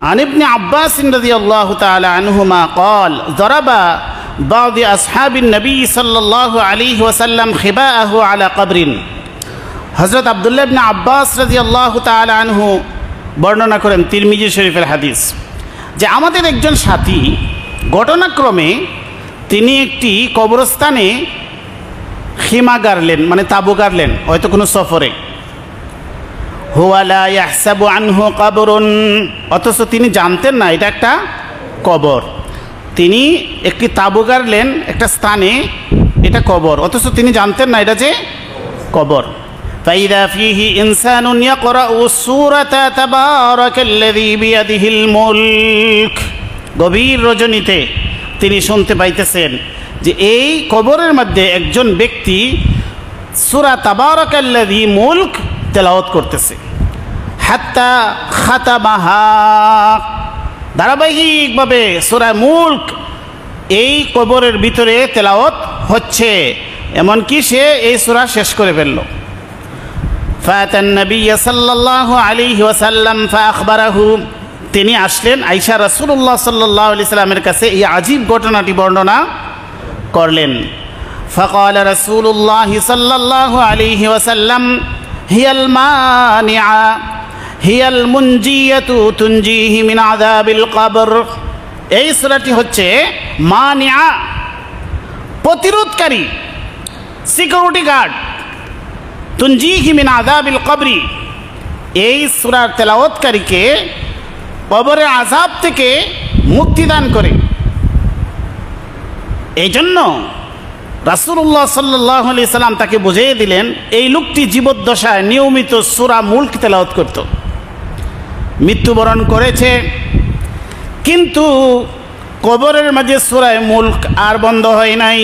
عن ابن عباس رضي الله تعالى عنهما قال ضرب بعض أصحاب النبي صلى الله عليه وسلم خباءه على قبر হযরত আব্দুল্লাহ ইবনে আব্বাস রাদিয়াল্লাহু তাআলা আনহু বর্ণনা করেন তিরমিজি শরীফের হাদিস যে আমাদের একজন সাথী ঘটনাক্রমে তিনি একটি কবরস্থানে খিমা গাড়লেন, মানে তাঁবু গাড়লেন, হয়তো কোনো সফরে। হুয়া লা ইয়াহসাবু আনহু কবরুন, অথচ তিনি জানতেন না এটা একটা কবর। তিনি একটি তাঁবু গাড়লেন একটা স্থানে, এটা কবর, অথচ তিনি জানতেন না এটা যে কবর। ফাইদা ফিহি ইনসানুন ইয়াকরাউ সূরাতা তাবারাকাল্লাযী বিয়াদিহিল মুলক। গভীর রজনীতে তিনি শুনতে পাইতেছেন যে এই কবরের মধ্যে একজন ব্যক্তি সূরা তাবারাকাল্লাযী মুলক তেলাওয়াত করতেছে। হাত্তা খাতামাহা, ধারাবাহিকভাবে সূরা মুলক এই কবরের ভিতরে তেলাওয়াত হচ্ছে, এমনকি সে এই সূরা শেষ করে ফেলল। ফাতান নবী সাল্লাল্লাহু আলাইহি ওয়াসাল্লাম ফাআখবারাহু, তিনি আসলেন আয়েশা রাসূলুল্লাহ সাল্লাল্লাহু আলাইহি সাল্লামের কাছে এই আজীব ঘটনাটি বর্ণনা করলেন। فقال رسول الله صلى الله عليه وسلم هي المانعة هي المنجية تنجيه من عذاب القبر। এই সূরাটি হচ্ছে মানিআ, প্রতিরোধকারী, সিকিউরিটি গার্ড। তুনজিহি মিন আযাবিল কবরি, এই সূরার তেলাওয়াতকারীকে কবরের আযাব থেকে মুক্তিদান করে। এই জন্য রাসূলুল্লাহ সাল্লাল্লাহু আলাইহি সাল্লাম তাকে বুঝিয়ে দিলেন, এই লোকটি জীবদ্দশায় নিয়মিত সূরা মুলক তেলাওয়াত করত, মৃত্যুবরণ করেছে, কিন্তু কবরের মাঝে সূরা মুলক আর বন্ধ হয় নাই।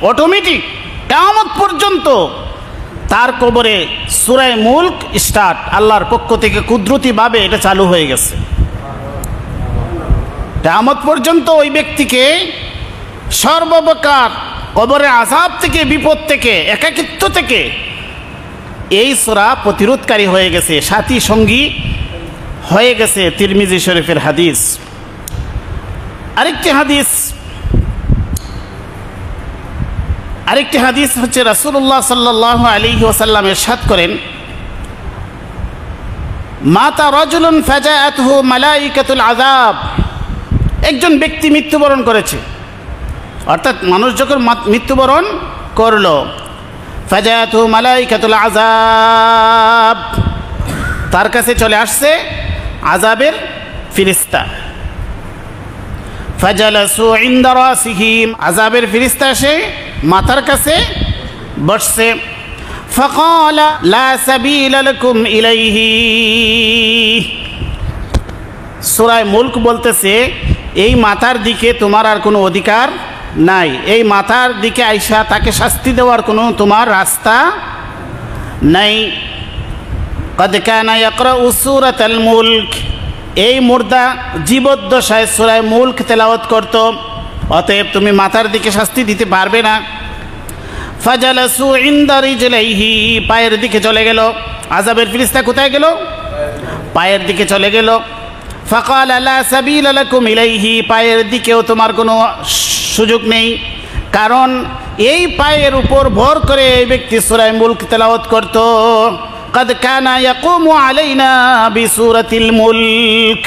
অটোমেটিক কিয়ামত পর্যন্ত তার কবরে সূরা মুলক স্টার্ট, আল্লাহর পক্ষ থেকে কুদরতিভাবে এটা চালু হয়ে গেছে। কিয়ামত পর্যন্ত ওই ব্যক্তিকে সর্বপ্রকার কবরের আযাব থেকে, বিপদ থেকে, একাকিত্ব থেকে এই সূরা প্রতিরোধকারী হয়ে গেছে, সাথী সঙ্গী হয়ে গেছে। তিরমিজি শরীফের হাদিস। আরেকটি হাদিস হচ্ছে রাসূলুল্লাহ সাল্লাল্লাহু আলাইহি ওয়াসাল্লাম ইরশাদ করেন, মাতা রাজুলুন ফাজাআতহু মালাইকাতুল আযাব। একজন ব্যক্তি মৃত্যুবরণ করেছে, অর্থাৎ মানুষ যখন মৃত্যুবরণ করলো, ফাজাআতহু মালাইকাতুল আযাব, তার কাছে চলে আসছে আযাবের ফেরেশতা। ফাজালাসু ইনদা রাসিহি, আযাবের ফেরেশতা এসে মাথার কাছে বসছে। ফাকালা লা সাবিলা লাকুম ইলাইহি, সূরা মুলক বলতেছে এই মাথার দিকে তোমার আর কোনো অধিকার নাই, এই মাথার দিকে আইসা তাকে শাস্তি দেওয়ার কোনো তোমার রাস্তা নাই। কদ কানা ইয়াকরাউ সূরাতাল মুলক, এই মুর্দা জীবদ্দশায় সূরা মুলক তেলাওয়াত করত, অতএব তুমি মাথার দিকে শাস্তি দিতে পারবে না। ফাজালাসু ইনদা রিজলাইহি, পায়ের দিকে চলে গেল। আযাবের ফেরেশতা কোথায় গেল? পায়ের দিকে চলে গেল। ফাকালা লা সাবিলা লাকুম ইলাইহি, পায়ের দিকেও তোমার কোনো সুযোগ নেই, কারণ এই পায়ের উপর ভর করে এই ব্যক্তি সূরা মুলক তেলাওয়াত করত। কদ কানা ইয়াকুমু আলাইনা বিসূরাতিল মুলক,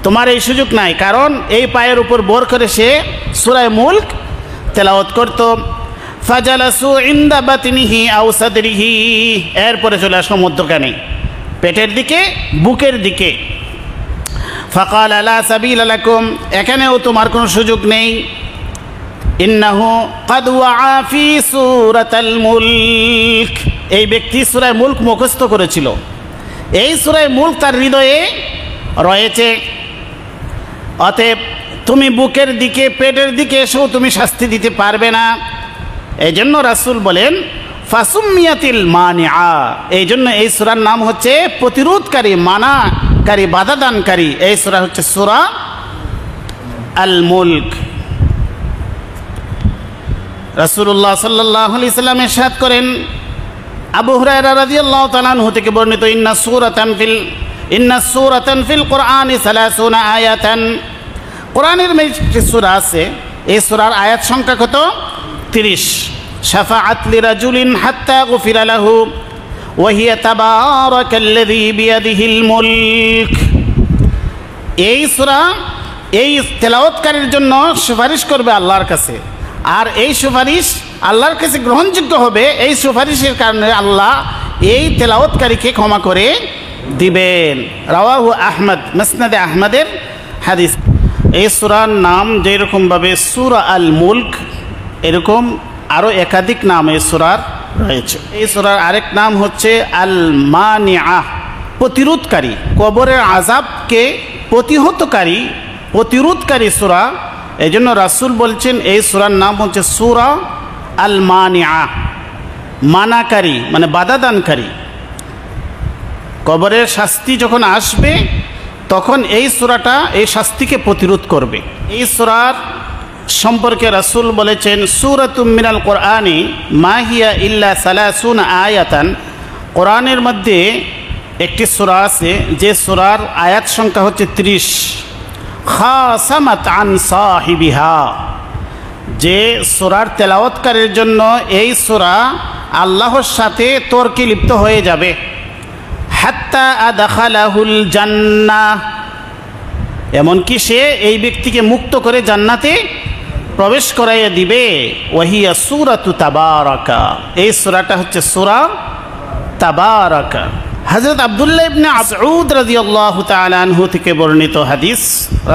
তোমার এই সুযোগ নাই, কারণ এই পায়ের উপর ভর করে সে সূরা মুলক তেলাওয়াত করত। ফাজালাসু ইনদা বাতনিহি আও সাদরিহি, এরপরে চলে আসলো মধ্যখানে, পেটের দিকে, বুকের দিকে। ফাকালা লা সাবিলা লাকুম, এখানেও তোমার কোনো সুযোগ নেই। ইন্নাহু ক্বাদ ওয়াআ ফি সূরাতাল মুলক, এই ব্যক্তি সূরা মুলক মুখস্থ করেছিল, এই সূরা মুলক তার হৃদয়ে রয়েছে, অতএব তুমি বুকের দিকে, পেটের দিকে এসেও তুমি শাস্তি দিতে পারবে না। এই জন্য রাসূল বলেন ফাসুমিয়াতিল মানিআ, এই জন্য এই সূরার নাম হচ্ছে প্রতিরোধকারী, মানাকারী, বাধাদানকারী। এই সূরা হচ্ছে সূরা আল মুলক। রাসূলুল্লাহ সাল্লাল্লাহু আলাইহি সাল্লাম ইরশাদ করেন, আবু হুরায়রা রাদিয়াল্লাহু তাআলা আনহু থেকে বর্ণিত, ইন্না সূরাতান ফিল কুরআনি 30 আয়াতান, কোরআনের একটি সূরা আছে, এই সূরার আয়াত সংখ্যা কত? 30। শাফাআত লিরাজুলিন হাত্তা গুফিরা লাহু ওয়া হিয়া তাবারাকাল্লাযী বিয়াদিহিল মুলক। এই সূরা এই তেলাওয়াতকারীর জন্য সুপারিশ করবে আল্লাহর কাছে, আর এই সুপারিশ আল্লাহর কাছে গ্রহণযোগ্য হবে। এই সুপারিশের কারণে আল্লাহ এই তেলাওয়াতকারীকে ক্ষমা করে দিবেন। রাওয়াহু আহমদ, মুসনাদে আহমদের হাদিস। এই সূরার নাম যেরকমভাবে সূরা আল মুলক, এরকম আরও একাধিক নাম এই সূরার রয়েছে। এই সূরার আরেক নাম হচ্ছে আল মানিআ, প্রতিরোধকারী, কবরের আযাবকে প্রতিরোধকারী সূরা। এই জন্য রাসূল বলছেন এই সূরার নাম হচ্ছে সূরা আল মানিআ, মানাকারী মানে বাধাদানকারী। কবরের শাস্তি যখন আসবে তখন এই সূরাটা এই শাস্তিকে প্রতিরোধ করবে। এই সূরার সম্পর্কে রাসূল বলেছেন, সূরাতুম মিনাল কুরআনি মা হিয়া ইল্লা 30 আয়াতান। কোরআনের মধ্যে একটি সূরা আছে যে সূরার আয়াত সংখ্যা হচ্ছে 30। খাসামাত আন সাহিবিহা, যে সূরার তেলাওয়াতকারীর জন্য এই সূরা আল্লাহর সাথে তর্কে লিপ্ত হয়ে যাবে। হাত্তা আদখালাহুল জান্নাহ, এমনকি সে এই ব্যক্তিকে মুক্ত করে জান্নাতে প্রবেশ করাইয়া দিবে। ওয়াহিয়া সূরাতু তাবারাকা, এই সূরাটা হচ্ছে সূরা তাবারাকা। হযরত আব্দুল্লাহ ইবনে মাসউদ রাদিয়াল্লাহু তাআলা আনহু থেকে বর্ণিত হাদিস,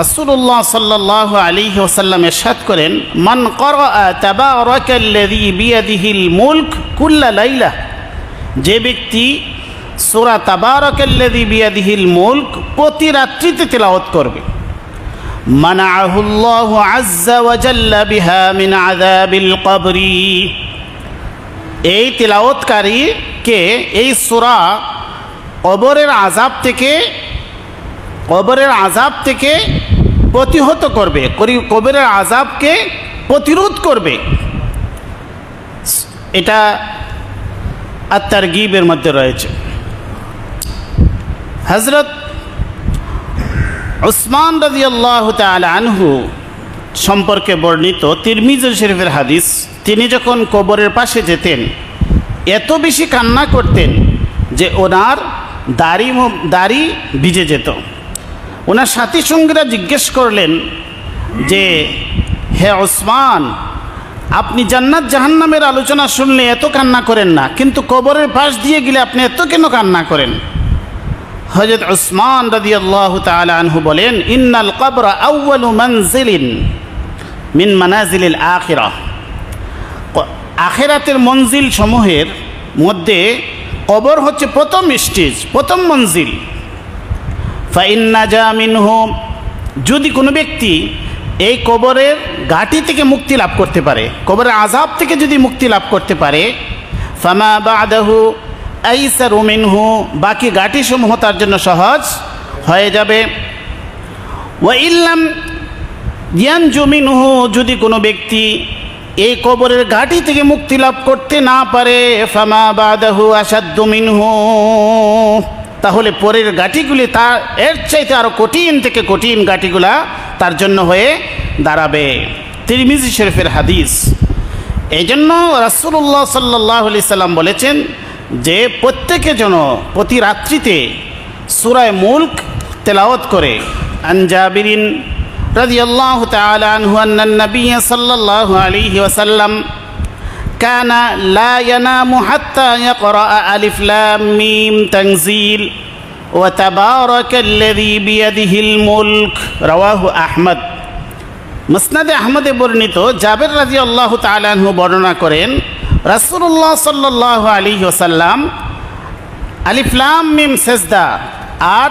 রাসূলুল্লাহ সাল্লাল্লাহু আলাইহি ওয়াসাল্লাম ইরশাদ করেন, মান ক্বারাআ তাবারাকাল্লাযী বিয়াদিহিল মুলক কুল্লা লাইলা, যে ব্যক্তি সূরা তাবারাকাল্লাযী বিয়াদিহিল মুলক প্রতি রাত্রিতে তেলাওয়াত করবে, মানাআহুল্লাহু আযজা ওয়া জাল্লা বিহা মিন আযাবিল কবরি, এই তেলাওয়াতকারীকে এই সূরা কবরের আযাব থেকে প্রতিহত করবে, কবরের আযাবকে প্রতিরোধ করবে। এটা আত-তারগীবের মধ্যে রয়েছে। হযরত উসমান রাদিয়াল্লাহু তাআলা আনহু সম্পর্কে বর্ণিত তিরমিজি শরীফের হাদিস, তিনি যখন কবরের পাশে যেতেন এত বেশি কান্না করতেন যে ওনার দাড়ি ভিজে যেত। ওনার সাথী সঙ্গীরা জিজ্ঞেস করলেন যে, হে উসমান, আপনি জান্নাত জাহান্নামের আলোচনা শুনলে এত কান্না করেন না, কিন্তু কবরের পাশ দিয়ে গেলে আপনি এত কেন কান্না করেন? হযরত উসমান রাদিয়াল্লাহু তাআলা আনহু বলেন, ইন্নাল কবরা আউয়ালু মানজিলিন মিন মানাজিলিল আখিরাহ, আখিরাতের মঞ্জিল সমূহের মধ্যে কবর হচ্ছে প্রথম স্টেজ, প্রথম মঞ্জিল। ফাইন নাজা মিনহু, যদি কোনো ব্যক্তি এই কবরের ঘাটি থেকে মুক্তি লাভ করতে পারে, কবরের আযাব থেকে যদি মুক্তি লাভ করতে পারে, ফামা বাদাহু আইসারু মিনহু, বাকি ঘাটিসমূহ তার জন্য সহজ হয়ে যাবে। ওয়া ইল্লাম ইয়ানজু মিনহু, যদি কোনো ব্যক্তি এই কবরের ঘাটি থেকে মুক্তি লাভ করতে না পারে, ফামা বাদাহু আশাদ্দু মিনহু, তাহলে পরের ঘাটিগুলি তার এর চাইতে আরও কঠিন থেকে কঠিন ঘাটিগুলা তার জন্য হয়ে দাঁড়াবে। তিরমিজি শরীফের হাদিস। এই জন্য রাসূলুল্লাহ সাল্লাল্লাহু আলাইহি সাল্লাম বলেছেন যে প্রত্যেকে যেন প্রতি রাত্রিতে সূরা মুলক তেলাওয়াত করে। আন জাবিরিন রাদিয়াল্লাহু তাআলা আনহু আন্নান নবী সাল্লাল্লাহু আলাইহি ওয়াসাল্লাম কানা লা ইয়ানামু হাত্তা ইয়াকরা আলিফ লাম মিম তানজিল ওয়া তাবারাকাল্লাযী বিয়াদিহিল মুলক। রাওয়াহু আহমদ। মুসনাদে আহমদে বর্ণিত জাবের রাদিয়াল্লাহু তাআলা আনহু বর্ণনা করেন, রাসূলুল্লাহ সাল্লাল্লাহু আলাইহি ওয়াসাল্লাম আলিফ লাম মিম সেজদা আর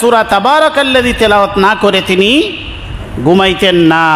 সূরা তাবারাকাল্লাযী তেলাওয়াত না করে তিনি ঘুমাইতেন না।